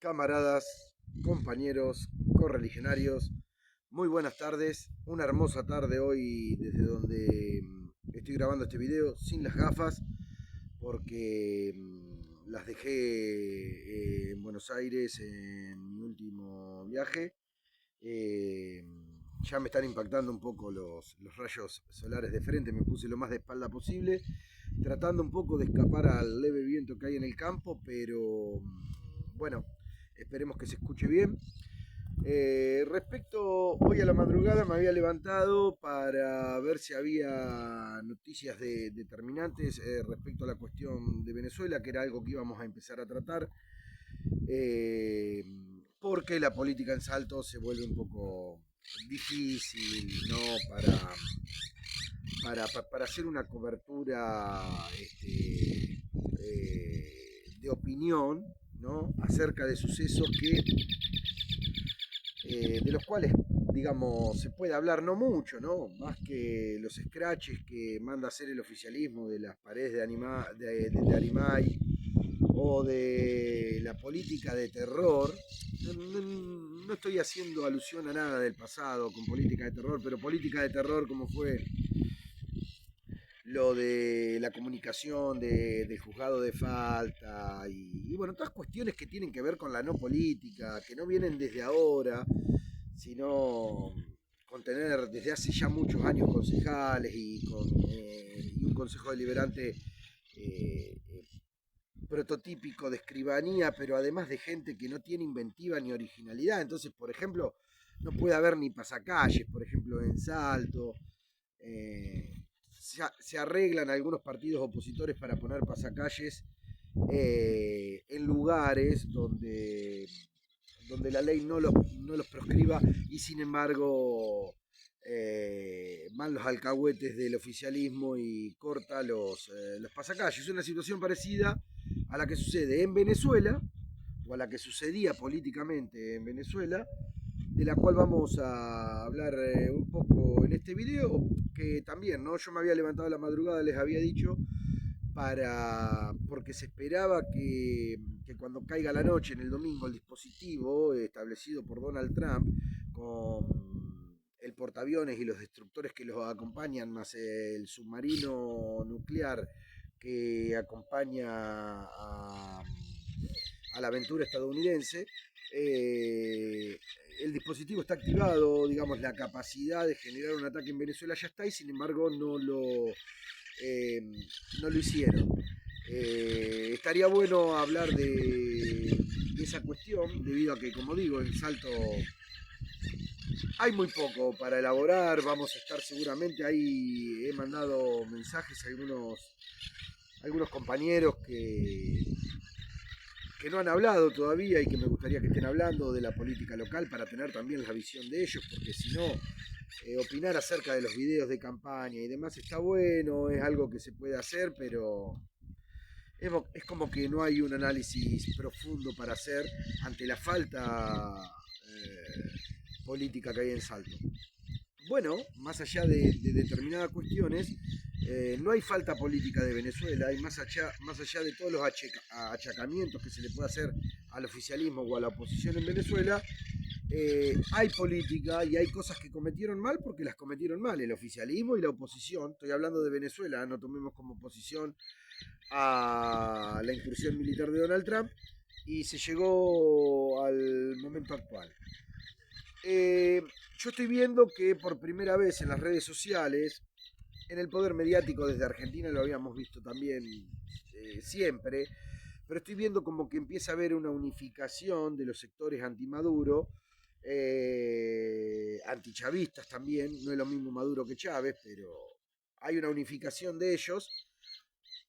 Camaradas, compañeros, correligionarios, muy buenas tardes. Una hermosa tarde hoy desde donde estoy grabando este video sin las gafas porque las dejé en Buenos Aires en mi último viaje. Eh, ya me están impactando un poco los rayos solares de frente, me puse lo más de espalda posible, tratando un poco de escapar al leve viento que hay en el campo, pero bueno, esperemos que se escuche bien. Respecto, hoy a la madrugada me había levantado para ver si había noticias determinantes respecto a la cuestión de Venezuela, que era algo que íbamos a empezar a tratar, eh, porque la política en Salto se vuelve un poco difícil, ¿no? Para hacer una cobertura de opinión, ¿no? Acerca de sucesos de los cuales, digamos, se puede hablar no mucho, ¿no? Más que los scratches que manda hacer el oficialismo de las paredes de Arimay o de la política de terror. No estoy haciendo alusión a nada del pasado con política de terror, pero política de terror como fue lo de la comunicación del juzgado de falta y bueno, todas cuestiones que tienen que ver con la no política, que no vienen desde ahora, sino con tener desde hace ya muchos años concejales y un consejo deliberante eh, prototípico de escribanía, pero además de gente que no tiene inventiva ni originalidad. Entonces, por ejemplo, no puede haber ni pasacalles, por ejemplo, en Salto. Se arreglan algunos partidos opositores para poner pasacalles en lugares donde la ley no los proscriba y sin embargo van los alcahuetes del oficialismo y corta los pasacalles. Es una situación parecida a la que sucede en Venezuela o a la que sucedía políticamente en Venezuela, de la cual vamos a hablar un poco en este video, que también, ¿no? Yo me había levantado a la madrugada, les había dicho, porque se esperaba que cuando caiga la noche en el domingo el dispositivo establecido por Donald Trump con el portaaviones y los destructores que los acompañan, más el submarino nuclear que acompaña a la aventura estadounidense, eh, el dispositivo está activado, digamos, la capacidad de generar un ataque en Venezuela ya está y sin embargo eh, no lo hicieron. Estaría bueno hablar de esa cuestión, debido a que, como digo, en Salto hay muy poco para elaborar, vamos a estar seguramente ahí, he mandado mensajes a algunos compañeros que no han hablado todavía y que me gustaría que estén hablando de la política local para tener también la visión de ellos, porque si no, opinar acerca de los videos de campaña y demás está bueno, es algo que se puede hacer, pero es como que no hay un análisis profundo para hacer ante la falta política que hay en Salto. Bueno, más allá de determinadas cuestiones, no hay falta política de Venezuela, hay más allá de todos los achacamientos que se le puede hacer al oficialismo o a la oposición en Venezuela, hay política y hay cosas que cometieron mal porque las cometieron mal, el oficialismo y la oposición. Estoy hablando de Venezuela, no tomemos como oposición a la incursión militar de Donald Trump y se llegó al momento actual. Eh, yo estoy viendo que por primera vez en las redes sociales, en el poder mediático desde Argentina lo habíamos visto también siempre, pero estoy viendo como que empieza a haber una unificación de los sectores anti-Maduro, antichavistas también, no es lo mismo Maduro que Chávez, pero hay una unificación de ellos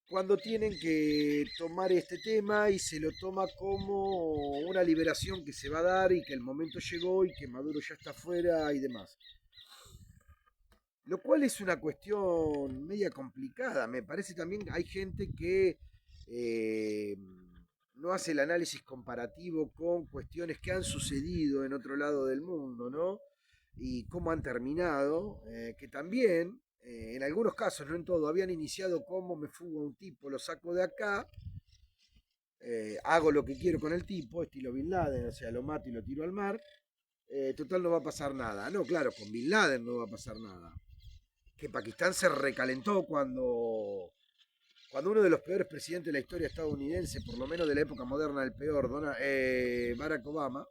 cuando tienen que tomar este tema y se lo toma como una liberación que se va a dar y que el momento llegó y que Maduro ya está afuera y demás. Lo cual es una cuestión media complicada. Me parece también hay gente que eh, no hace el análisis comparativo con cuestiones que han sucedido en otro lado del mundo, ¿no? Y cómo han terminado, que también, en algunos casos, no en todo, habían iniciado como me fugo a un tipo, lo saco de acá, hago lo que quiero con el tipo, estilo Bin Laden, o sea, lo mato y lo tiro al mar, total no va a pasar nada. No, claro, con Bin Laden no va a pasar nada. Que Pakistán se recalentó cuando uno de los peores presidentes de la historia estadounidense, por lo menos de la época moderna, el peor, Barack Obama,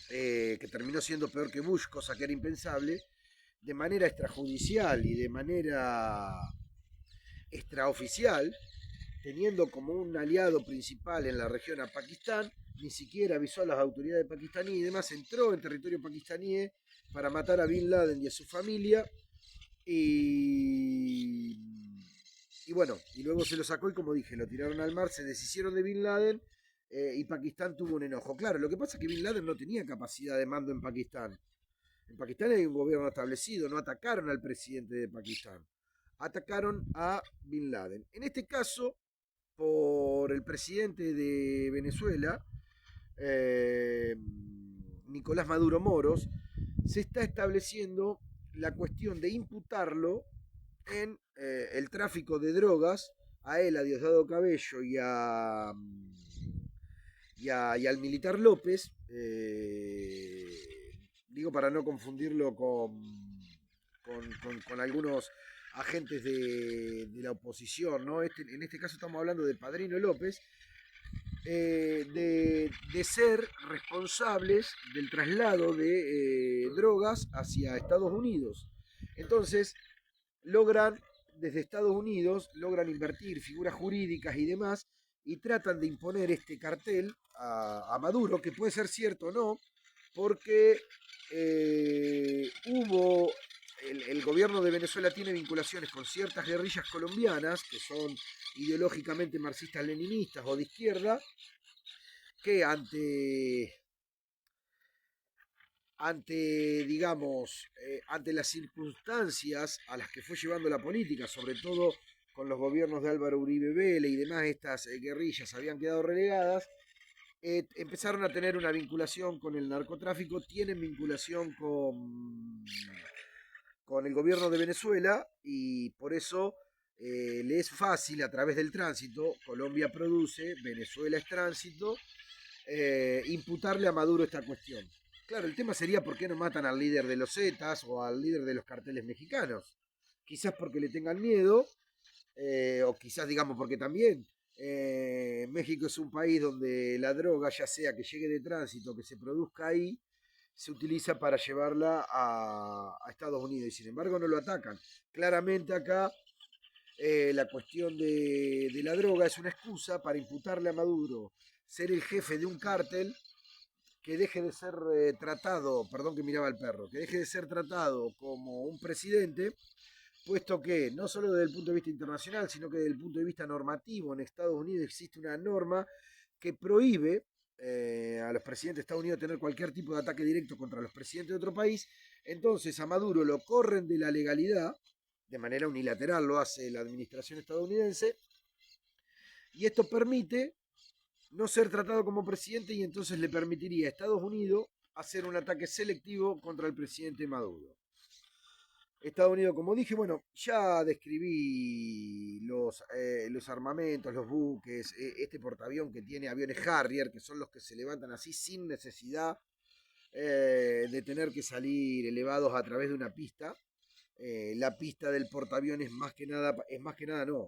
que terminó siendo peor que Bush, cosa que era impensable, de manera extrajudicial y de manera extraoficial, teniendo como un aliado principal en la región a Pakistán, ni siquiera avisó a las autoridades pakistaníes y demás, entró en territorio pakistaní para matar a Bin Laden y a su familia y, y bueno, y luego se lo sacó y como dije, lo tiraron al mar, se deshicieron de Bin Laden y Pakistán tuvo un enojo. Claro, lo que pasa es que Bin Laden no tenía capacidad de mando en Pakistán. En Pakistán hay un gobierno establecido, no atacaron al presidente de Pakistán, atacaron a Bin Laden. En este caso, por el presidente de Venezuela, eh, Nicolás Maduro Moros, se está estableciendo la cuestión de imputarlo en el tráfico de drogas a él, a Diosdado Cabello y al militar López, digo para no confundirlo con algunos agentes de la oposición, ¿no? En este caso estamos hablando de Padrino López, de ser responsables del traslado de drogas hacia Estados Unidos. Entonces, logran, desde Estados Unidos, logran invertir figuras jurídicas y demás, y tratan de imponer este cartel a Maduro, que puede ser cierto o no, porque hubo el gobierno de Venezuela tiene vinculaciones con ciertas guerrillas colombianas que son ideológicamente marxistas-leninistas o de izquierda, que digamos, ante las circunstancias a las que fue llevando la política, sobre todo con los gobiernos de Álvaro Uribe Vélez y demás, estas guerrillas habían quedado relegadas, empezaron a tener una vinculación con el narcotráfico, tienen vinculación con el gobierno de Venezuela y por eso le es fácil a través del tránsito, Colombia produce, Venezuela es tránsito, imputarle a Maduro esta cuestión. Claro, el tema sería por qué no matan al líder de los Zetas o al líder de los carteles mexicanos. Quizás porque le tengan miedo, o quizás digamos porque también México es un país donde la droga, ya sea que llegue de tránsito, que se produzca ahí, se utiliza para llevarla a Estados Unidos y sin embargo no lo atacan. Claramente acá la cuestión de la droga es una excusa para imputarle a Maduro ser el jefe de un cártel que deje de ser tratado, perdón que miraba al perro, que deje de ser tratado como un presidente, puesto que no solo desde el punto de vista internacional, sino que desde el punto de vista normativo en Estados Unidos existe una norma que prohíbe a los presidentes de Estados Unidos tener cualquier tipo de ataque directo contra los presidentes de otro país. Entonces a Maduro lo corren de la legalidad, de manera unilateral lo hace la administración estadounidense, y esto permite no ser tratado como presidente y entonces le permitiría a Estados Unidos hacer un ataque selectivo contra el presidente Maduro. Estados Unidos, como dije, bueno, ya describí los armamentos, los buques, este portaavión que tiene aviones Harrier, que son los que se levantan así sin necesidad de tener que salir elevados a través de una pista. La pista del portaaviones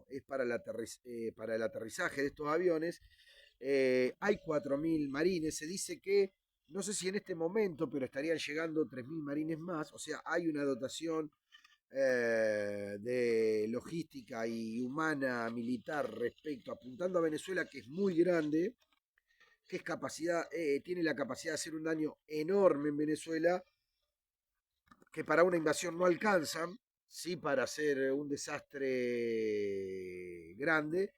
es para el aterrizaje de estos aviones. Hay 4.000 marines, se dice que, no sé si en este momento, pero estarían llegando 3.000 marines más, o sea, hay una dotación de logística y humana militar respecto, apuntando a Venezuela, que es muy grande, que es tiene la capacidad de hacer un daño enorme en Venezuela, que para una invasión no alcanzan, sí para hacer un desastre grande,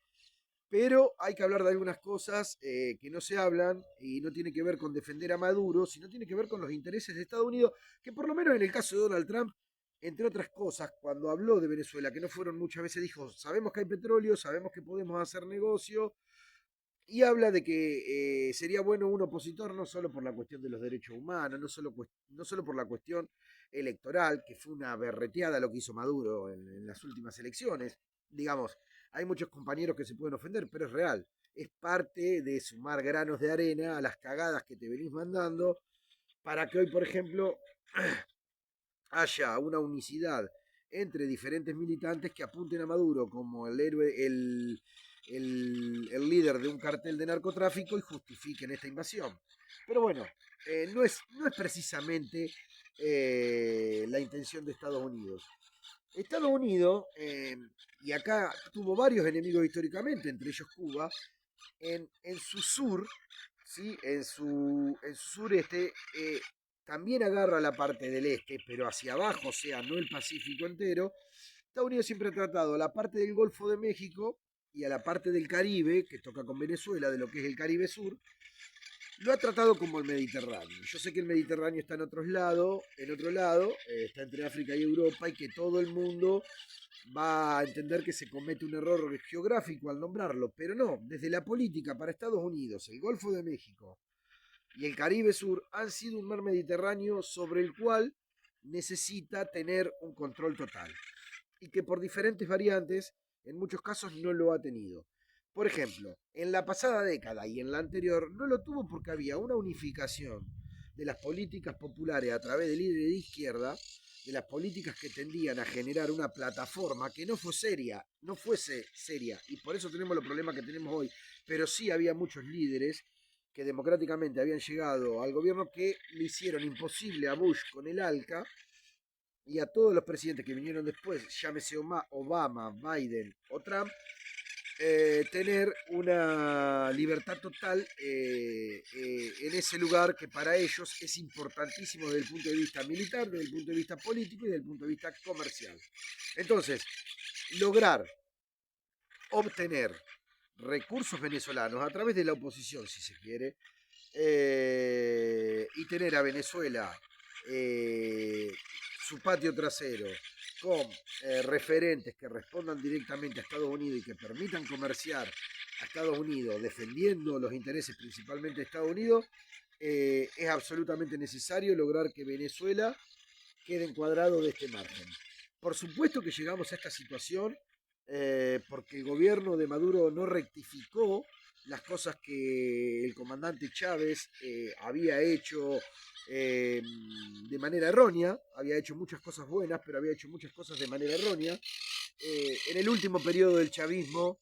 pero hay que hablar de algunas cosas que no se hablan y no tiene que ver con defender a Maduro, sino tiene que ver con los intereses de Estados Unidos, que por lo menos en el caso de Donald Trump, entre otras cosas, cuando habló de Venezuela, que no fueron muchas veces, dijo, sabemos que hay petróleo, sabemos que podemos hacer negocio, y habla de que sería bueno un opositor no solo por la cuestión de los derechos humanos, no solo por la cuestión electoral, que fue una berreteada lo que hizo Maduro en las últimas elecciones. Digamos, hay muchos compañeros que se pueden ofender, pero es real. es parte de sumar granos de arena a las cagadas que te venís mandando para que hoy, por ejemplo, haya una unicidad entre diferentes militantes que apunten a Maduro como el héroe, el líder de un cartel de narcotráfico y justifiquen esta invasión. Pero bueno, no es precisamente la intención de Estados Unidos. Estados Unidos, y acá tuvo varios enemigos históricamente, entre ellos Cuba, en su sur, ¿sí? En su sureste, también agarra la parte del este, pero hacia abajo, o sea, no el Pacífico entero. Estados Unidos siempre ha tratado a la parte del Golfo de México y a la parte del Caribe, que toca con Venezuela, de lo que es el Caribe Sur, lo ha tratado como el Mediterráneo. Yo sé que el Mediterráneo está en otro lado, está entre África y Europa, y que todo el mundo va a entender que se comete un error geográfico al nombrarlo, pero no, desde la política para Estados Unidos, el Golfo de México y el Caribe Sur han sido un mar Mediterráneo sobre el cual necesita tener un control total y que por diferentes variantes en muchos casos no lo ha tenido. Por ejemplo, en la pasada década y en la anterior no lo tuvo porque había una unificación de las políticas populares a través de líderes de izquierda, de las políticas que tendían a generar una plataforma que no fuese seria, y por eso tenemos los problemas que tenemos hoy, pero sí había muchos líderes que democráticamente habían llegado al gobierno que le hicieron imposible a Bush con el ALCA y a todos los presidentes que vinieron después, llámese Obama, Biden o Trump, tener una libertad total en ese lugar que para ellos es importantísimo desde el punto de vista militar, desde el punto de vista político y desde el punto de vista comercial. Entonces, lograr obtener recursos venezolanos a través de la oposición, si se quiere, y tener a Venezuela su patio trasero con referentes que respondan directamente a Estados Unidos y que permitan comerciar a Estados Unidos defendiendo los intereses principalmente de Estados Unidos, es absolutamente necesario lograr que Venezuela quede encuadrado de este margen. Por supuesto que llegamos a esta situación porque el gobierno de Maduro no rectificó las cosas que el comandante Chávez había hecho de manera errónea, había hecho muchas cosas buenas, pero había hecho muchas cosas de manera errónea. En el último periodo del chavismo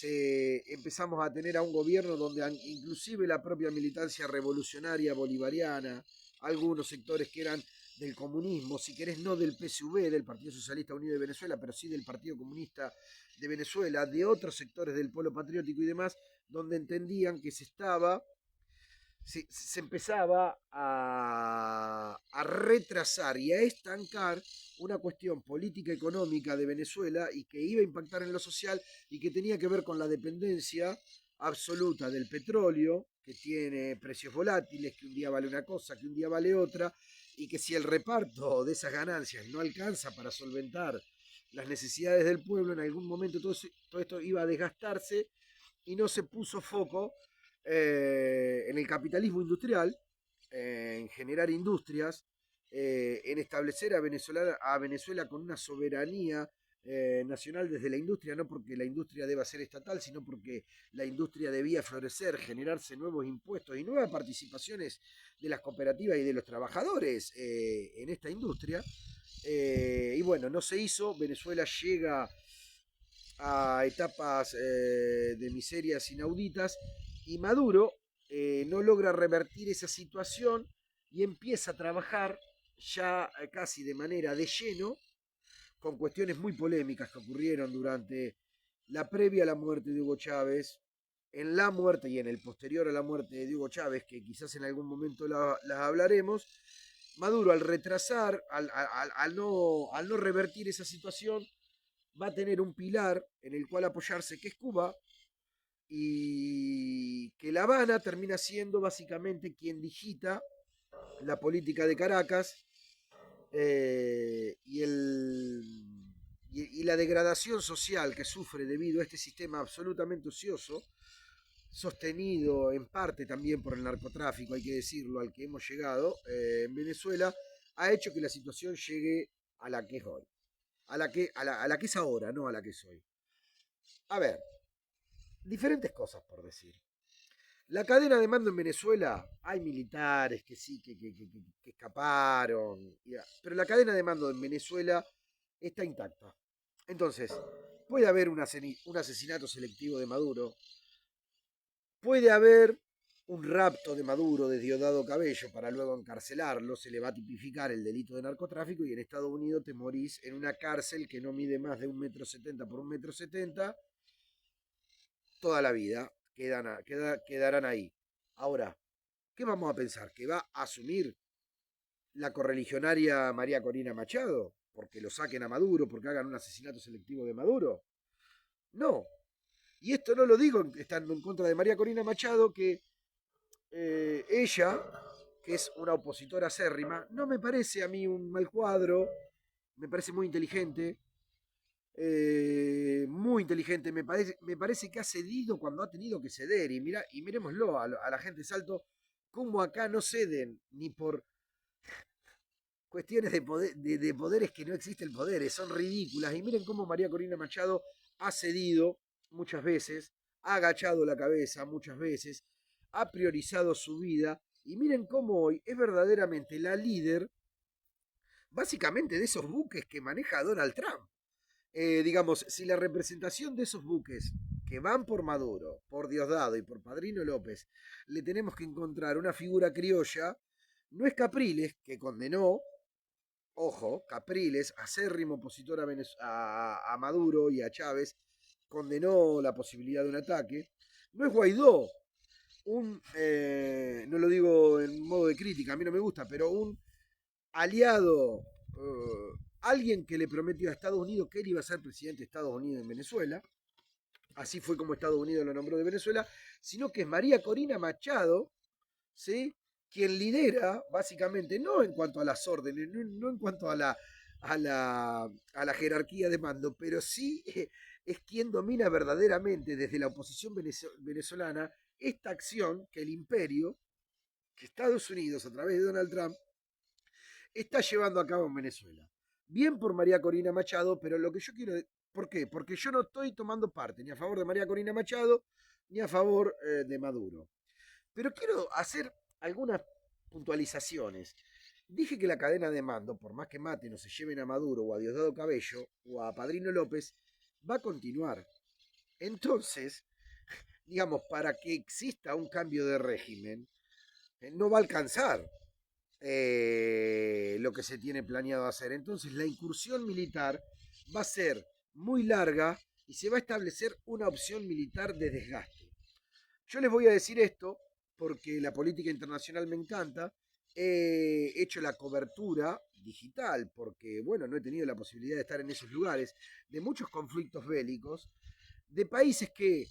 empezamos a tener a un gobierno donde inclusive la propia militancia revolucionaria bolivariana, algunos sectores que eran del comunismo, si querés no del PSV, del Partido Socialista Unido de Venezuela, pero sí del Partido Comunista de Venezuela, de otros sectores del polo patriótico y demás, donde entendían que se empezaba a retrasar y a estancar una cuestión política económica de Venezuela y que iba a impactar en lo social y que tenía que ver con la dependencia absoluta del petróleo, que tiene precios volátiles, que un día vale una cosa, que un día vale otra, y que si el reparto de esas ganancias no alcanza para solventar las necesidades del pueblo, en algún momento todo esto iba a desgastarse y no se puso foco en el capitalismo industrial, en generar industrias, en establecer a Venezuela con una soberanía nacional desde la industria, no porque la industria deba ser estatal, sino porque la industria debía florecer, generarse nuevos impuestos y nuevas participaciones de las cooperativas y de los trabajadores en esta industria. Y bueno, no se hizo, Venezuela llega a etapas de miserias inauditas y Maduro no logra revertir esa situación y empieza a trabajar ya casi de manera de lleno con cuestiones muy polémicas que ocurrieron durante la previa a la muerte de Hugo Chávez, en la muerte y en el posterior a la muerte de Hugo Chávez, que quizás en algún momento las hablaremos. Maduro al retrasar, al no revertir esa situación, va a tener un pilar en el cual apoyarse, que es Cuba, y que La Habana termina siendo básicamente quien digita la política de Caracas y, y la degradación social que sufre debido a este sistema absolutamente ocioso, sostenido en parte también por el narcotráfico, hay que decirlo, al que hemos llegado en Venezuela, ha hecho que la situación llegue a la que es hoy, a la que es ahora, no a la que es hoy. A ver, diferentes cosas por decir. La cadena de mando en Venezuela, hay militares que sí, que escaparon, pero la cadena de mando en Venezuela está intacta. Entonces, puede haber un asesinato selectivo de Maduro, puede haber un rapto de Maduro de Diosdado Cabello para luego encarcelarlo, se le va a tipificar el delito de narcotráfico y en Estados Unidos te morís en una cárcel que no mide más de 1,70 m por 1,70 m toda la vida, quedarán ahí. Ahora, ¿qué vamos a pensar? ¿Que va a asumir la correligionaria María Corina Machado? ¿Porque lo saquen a Maduro, porque hagan un asesinato selectivo de Maduro? No. Y esto no lo digo estando en contra de María Corina Machado, que ella, que es una opositora acérrima, no me parece a mí un mal cuadro, me parece muy inteligente, me parece que ha cedido cuando ha tenido que ceder, y, mira, y miremoslo a la gente de Salto, cómo acá no ceden ni por cuestiones de poderes que no existen poderes, son ridículas, y miren cómo María Corina Machado ha cedido muchas veces, ha agachado la cabeza muchas veces, ha priorizado su vida, y miren cómo hoy es verdaderamente la líder, básicamente, de esos buques que maneja Donald Trump. Digamos, si la representación de esos buques que van por Maduro, por Diosdado y por Padrino López, le tenemos que encontrar una figura criolla, no es Capriles, que condenó, ojo, Capriles, acérrimo opositor a Maduro y a Chávez, condenó la posibilidad de un ataque, no es Guaidó, no lo digo en modo de crítica, a mí no me gusta, pero un aliado, alguien que le prometió a Estados Unidos que él iba a ser presidente de Estados Unidos en Venezuela, así fue como Estados Unidos lo nombró de Venezuela, sino que es María Corina Machado, ¿sí? Quien lidera, básicamente, no en cuanto a las órdenes, no en cuanto a la jerarquía de mando, pero sí es quien domina verdaderamente desde la oposición venezolana esta acción que el imperio, que Estados Unidos a través de Donald Trump, está llevando a cabo en Venezuela. Bien por María Corina Machado, pero lo que yo quiero... ¿Por qué? Porque yo no estoy tomando parte ni a favor de María Corina Machado ni a favor de Maduro. Pero quiero hacer algunas puntualizaciones. Dije que la cadena de mando, por más que maten o se lleven a Maduro o a Diosdado Cabello o a Padrino López, va a continuar. Entonces, digamos, para que exista un cambio de régimen, no va a alcanzar lo que se tiene planeado hacer. Entonces la incursión militar va a ser muy larga y se va a establecer una opción militar de desgaste. Yo les voy a decir esto porque la política internacional me encanta. He hecho la cobertura digital porque, bueno, no he tenido la posibilidad de estar en esos lugares, de muchos conflictos bélicos, de países que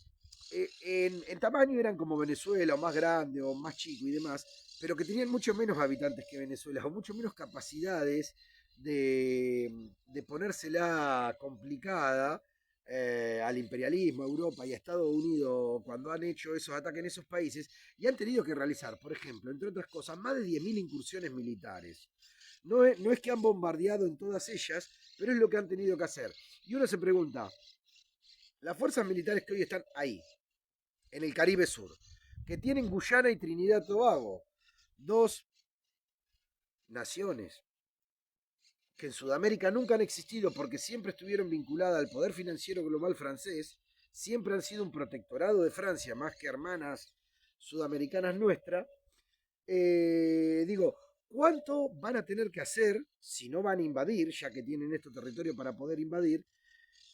en tamaño eran como Venezuela, o más grande, o más chico y demás, pero que tenían mucho menos habitantes que Venezuela, o mucho menos capacidades de ponérsela complicada al imperialismo, a Europa y a Estados Unidos cuando han hecho esos ataques en esos países y han tenido que realizar, por ejemplo, entre otras cosas, más de 10.000 incursiones militares. No es que han bombardeado en todas ellas, pero es lo que han tenido que hacer. Y uno se pregunta, las fuerzas militares que hoy están ahí, en el Caribe Sur, que tienen Guyana y Trinidad y Tobago, dos naciones que en Sudamérica nunca han existido porque siempre estuvieron vinculadas al poder financiero global francés, siempre han sido un protectorado de Francia más que hermanas sudamericanas nuestras, digo, ¿cuánto van a tener que hacer si no van a invadir, ya que tienen este territorio para poder invadir?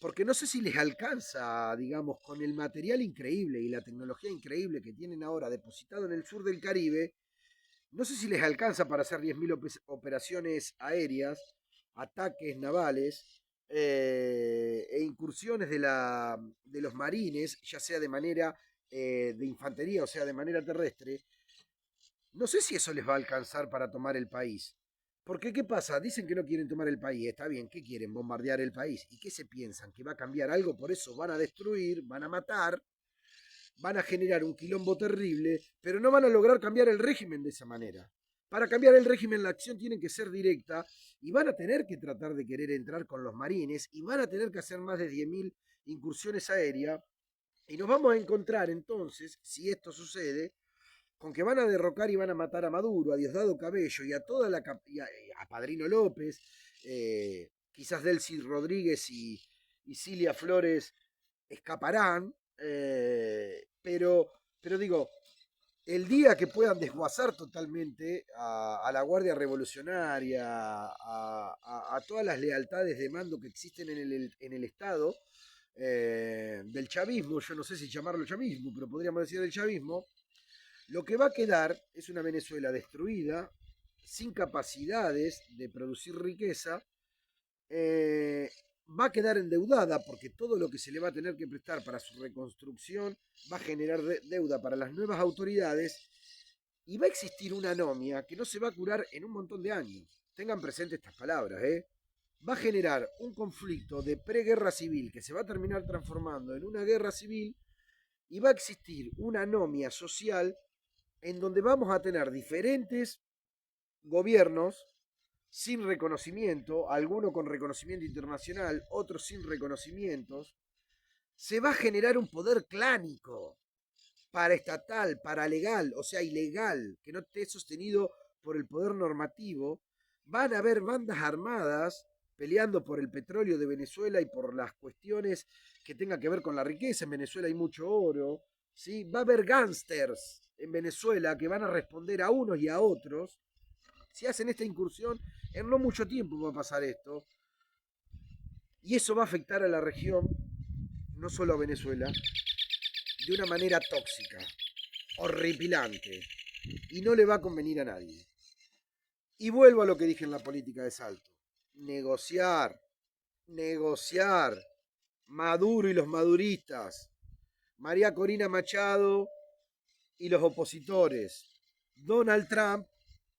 Porque no sé si les alcanza, digamos, con el material increíble y la tecnología increíble que tienen ahora depositado en el sur del Caribe, no sé si les alcanza para hacer 10.000 operaciones aéreas, ataques navales e incursiones de los marines, ya sea de manera de infantería o sea de manera terrestre. No sé si eso les va a alcanzar para tomar el país. Porque, ¿qué pasa? Dicen que no quieren tomar el país. Está bien, ¿qué quieren? Bombardear el país. ¿Y qué se piensan? ¿Que va a cambiar algo? Por eso van a destruir, van a matar, van a generar un quilombo terrible, pero no van a lograr cambiar el régimen de esa manera. Para cambiar el régimen, la acción tiene que ser directa y van a tener que tratar de querer entrar con los marines y van a tener que hacer más de 10.000 incursiones aéreas Y nos vamos a encontrar entonces, si esto sucede, con que van a derrocar y van a matar a Maduro, a Diosdado Cabello y a toda la a Padrino López, quizás Delcy Rodríguez y Cilia Flores escaparán, pero digo, el día que puedan desguazar totalmente a la Guardia Revolucionaria, a todas las lealtades de mando que existen en el Estado, del chavismo, yo no sé si llamarlo chavismo, pero podríamos decir del chavismo, lo que va a quedar es una Venezuela destruida, sin capacidades de producir riqueza, eh, va a quedar endeudada porque todo lo que se le va a tener que prestar para su reconstrucción va a generar deuda para las nuevas autoridades y va a existir una anomia que no se va a curar en un montón de años. Tengan presente estas palabras, ¿eh? Va a generar un conflicto de preguerra civil que se va a terminar transformando en una guerra civil y va a existir una anomia social en donde vamos a tener diferentes gobiernos sin reconocimiento, algunos con reconocimiento internacional, otros sin reconocimientos, se va a generar un poder clánico, paraestatal, paralegal, o sea, ilegal, que no esté sostenido por el poder normativo. Van a haber bandas armadas peleando por el petróleo de Venezuela y por las cuestiones que tengan que ver con la riqueza. En Venezuela hay mucho oro, ¿sí? Va a haber gángsters en Venezuela que van a responder a unos y a otros. Si hacen esta incursión, en no mucho tiempo va a pasar esto. Y eso va a afectar a la región, no solo a Venezuela, de una manera tóxica, horripilante. Y no le va a convenir a nadie. Y vuelvo a lo que dije en la política de Salto. Negociar, negociar. Maduro y los maduristas. María Corina Machado y los opositores. Donald Trump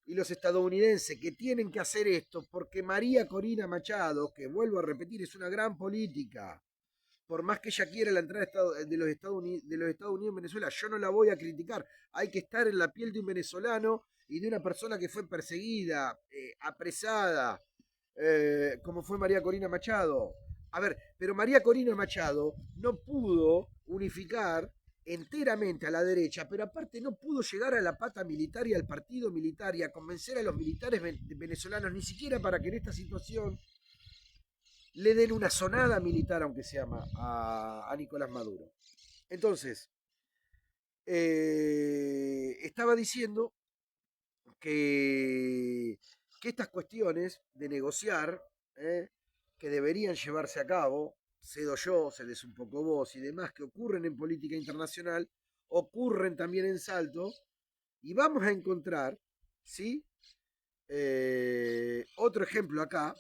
y los estadounidenses que tienen que hacer esto porque María Corina Machado, que vuelvo a repetir, es una gran política, por más que ella quiera la entrada de los Estados Unidos en Venezuela, yo no la voy a criticar. Hay que estar en la piel de un venezolano y de una persona que fue perseguida, apresada, como fue María Corina Machado. A ver, pero María Corina Machado no pudo unificar enteramente a la derecha, pero aparte no pudo llegar a la pata militar y al partido militar y a convencer a los militares venezolanos, ni siquiera para que en esta situación le den una sonada militar, aunque se llama, a Nicolás Maduro. Entonces, estaba diciendo que estas cuestiones de negociar, que deberían llevarse a cabo, cedo yo, cedes un poco vos y demás, que ocurren en política internacional, ocurren también en Salto, y vamos a encontrar, ¿sí? Otro ejemplo acá,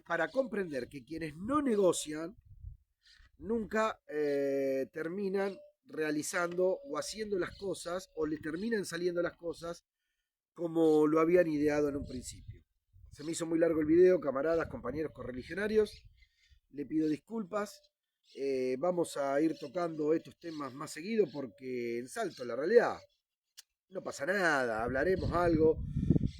para comprender que quienes no negocian nunca terminan realizando o haciendo las cosas o le terminan saliendo las cosas como lo habían ideado en un principio. Se me hizo muy largo el video, camaradas, compañeros correligionarios. Le pido disculpas. Vamos a ir tocando estos temas más seguido porque en Salto, la realidad, no pasa nada, hablaremos algo.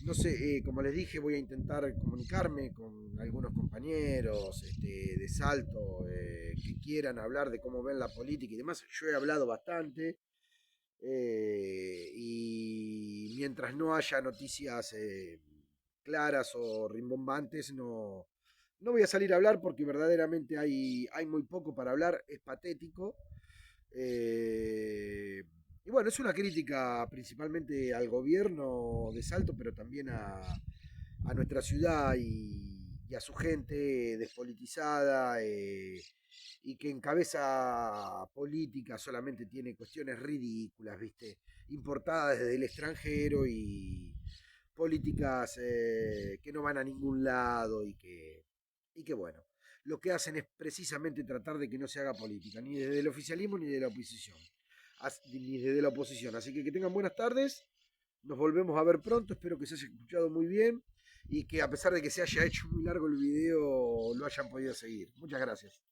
No sé, como les dije, voy a intentar comunicarme con algunos compañeros de Salto que quieran hablar de cómo ven la política y demás. Yo he hablado bastante y mientras no haya noticias claras o rimbombantes, no voy a salir a hablar porque verdaderamente hay muy poco para hablar, es patético. Y bueno, es una crítica principalmente al gobierno de Salto, pero también a nuestra ciudad y a su gente despolitizada y que en cabeza política solamente tiene cuestiones ridículas, ¿viste? Importadas desde el extranjero y políticas que no van a ningún lado y que bueno, lo que hacen es precisamente tratar de que no se haga política, ni desde el oficialismo ni de la oposición. Ni desde la oposición. Así que tengan buenas tardes. Nos volvemos a ver pronto. Espero que se haya escuchado muy bien y que a pesar de que se haya hecho muy largo el video, lo hayan podido seguir. Muchas gracias.